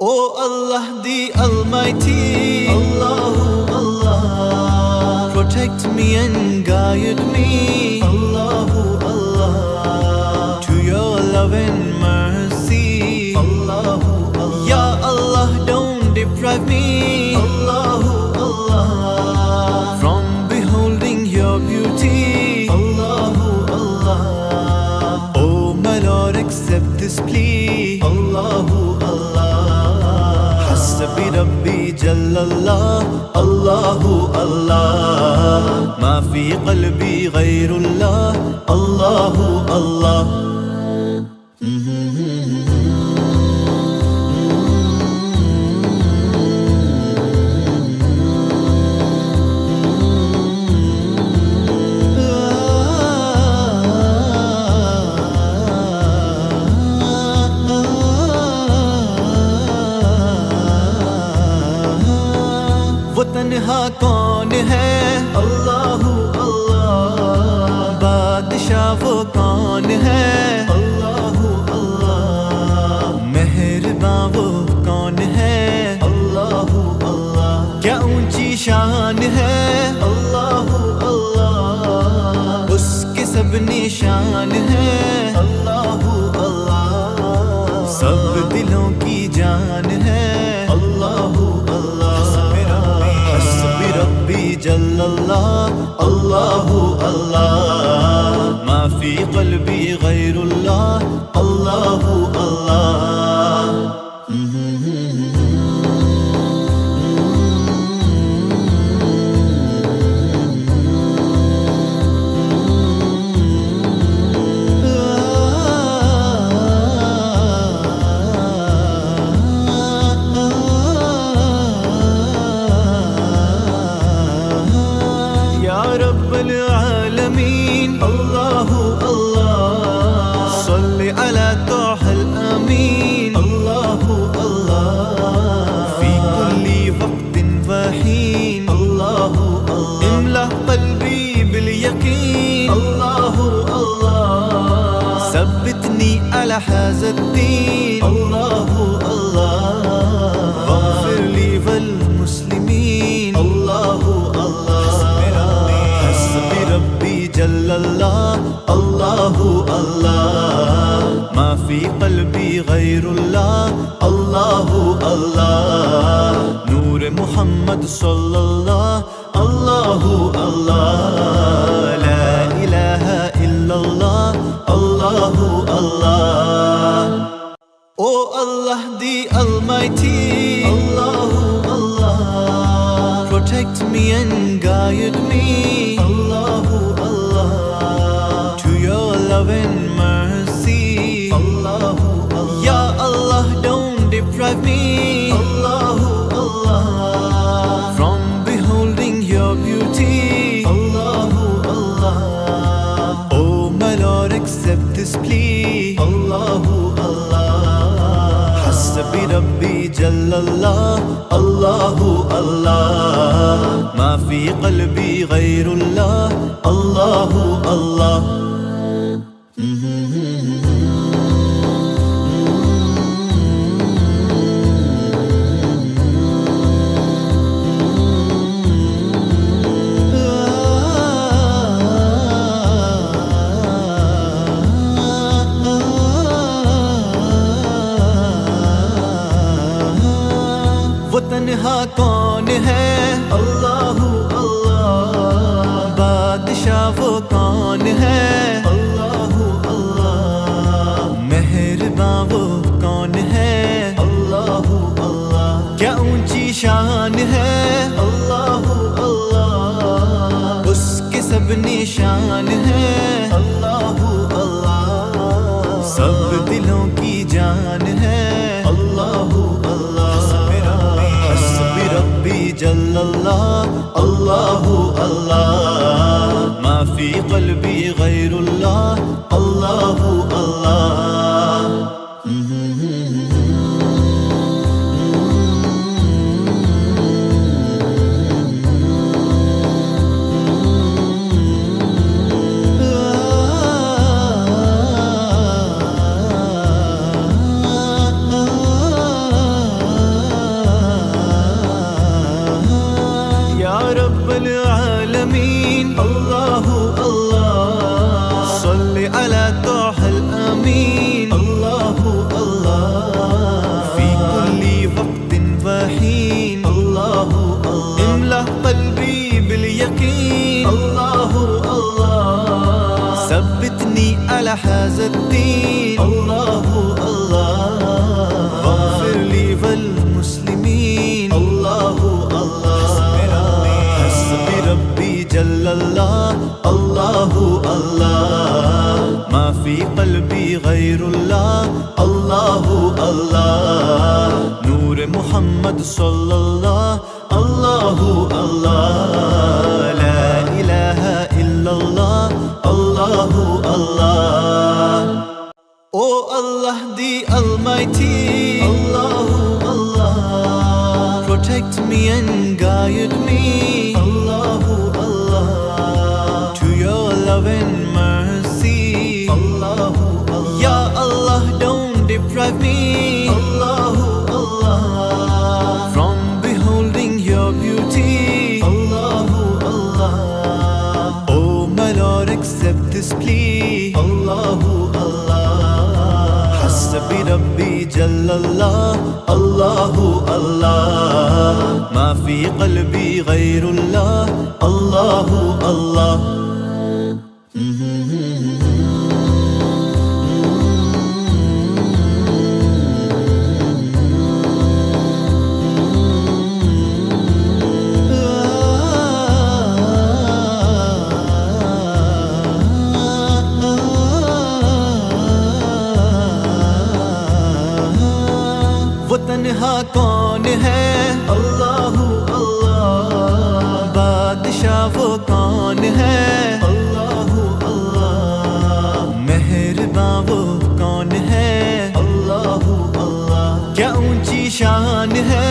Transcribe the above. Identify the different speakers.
Speaker 1: O Allah the Almighty, Allahu Allah, protect me and guide me, Allahu Allah, to your love and mercy, Allahu Allah. Ya Allah, don't deprive me, Allahu Allah, from beholding your beauty, Allahu Allah. Oh my Lord, accept this plea, Allahu Allah. Hasbi Rabbi Jallallah, Allahu Allah, ma fi qalbi ghayrullah, Allahu Allah. वो तन्हा कौन है, अल्लाहु अल्लाह, बादशाह वो कौन है, अल्लाहु अल्लाह, मेहरबान वो कौन है, अल्लाहु अल्लाह, क्या ऊंची शान है, अल्लाहु अल्लाह, उसके सब निशान है, अल्लाहु अल्लाह, सब दिलों की जान है, अल्लाहु जल्लल्लाह, अल्लाहु अल्लाह, मा फी क़ल्बी गैरुल्लाह, अल्लाहु अल्लाह। रब्बुल आलमीन, अल्लाहु अल्लाह, सल्लि अला ताहल अमीन, अल्लाहु अल्लाह, फी कुल्ली वक्तिन व हीन, अल्लाहु अल्लाह, इमला क़ल्बी बिल यकीन, अल्लाहु अल्लाह, सब्बितनी अला हाज़ा द्दीन, अल्लाहु अल्लाह, वग़फ़िर ली वल मुस्लिमीन, अल्लाहु अल्लाह। जल्लल्लाह, अल्लाहु अल्लाह, मा फी क़ल्बी गैरुल्लाह, अल्लाहु अल्लाह, नूर मुहम्मद सल्लल्लाह, अल्लाहु अल्लाह, ला इलाहा इल्लल्लाह, अल्लाहु अल्लाह। O Allah the Almighty, Allahu Allah, protect me and guide me, Allahu Allah, to your love and mercy, Allahu Allah. Ya Allah, don't deprive me, Allahu Allah, from beholding your beauty, Allahu Allah. Oh my Lord, accept this plea, Allahu Allah. Hasbi Rabbi Jallallah, Allahu Allah, ma fi qalbi ghayrullah, Allahu Allah. वो तन्हा कौन है, अल्लाहु अल्लाह, बादशाह वो कौन है, अल्लाहु अल्लाह, मेहरबान वो कौन है, अल्लाहु अल्लाह, क्या ऊंची शान है, अल्लाहु अल्लाह, उसके सब निशान है, अल्लाहु अल्लाह, सब दिलों की जान है, अल्लाहु अल्लाह। जल्लल्लाह, अल्लाहु अल्लाह, मा फी क़ल्बी गैरुल्लाह, अल्लाहु अल्लाह। आलमीन अल्लाहु अल्लाह सल्ली अला तोहल अमीन अल्लाहु अल्लाह फी कुल्ली वक्तिन वहीन अल्लाहु अल्लाह इमला क़ल्बी बिल यकीन अल्लाहु अल्लाह सब्बितनी अला हाज़द्दीन अल्लाहु अल्लाह वग़फ़िर ली वल मुस्लिमीन अल्लाहु हस्बी रब्बी जल्लल्लाह अल्लाहु अल्लाह मा फी क़ल्बी गैरुल्लाह अल्लाहु अल्लाह नूर मुहम्मद सल्लल्लाह अल्लाहु अल्लाह ला इलाहा इल्लल्लाह अल्लाहु अल्लाह O Allah the Almighty Allahu Allah protect me and guide me Allahu Allah to your love and mercy Allahu Allah Ya Allah don't deprive me Allahu Allah from beholding your beauty Allahu Allah Oh my Lord accept this plea Allahu Allah Hasbi Rabbi Jallallah Allahu Allah Ma fi qalbi ghayrullah Allahu Allah वो तन्हा कौन है अल्लाहु अल्लाह बादशाह वो कौन है अल्लाहु अल्लाह मेहरबान वो कौन है अल्लाहु अल्लाह क्या ऊंची शान है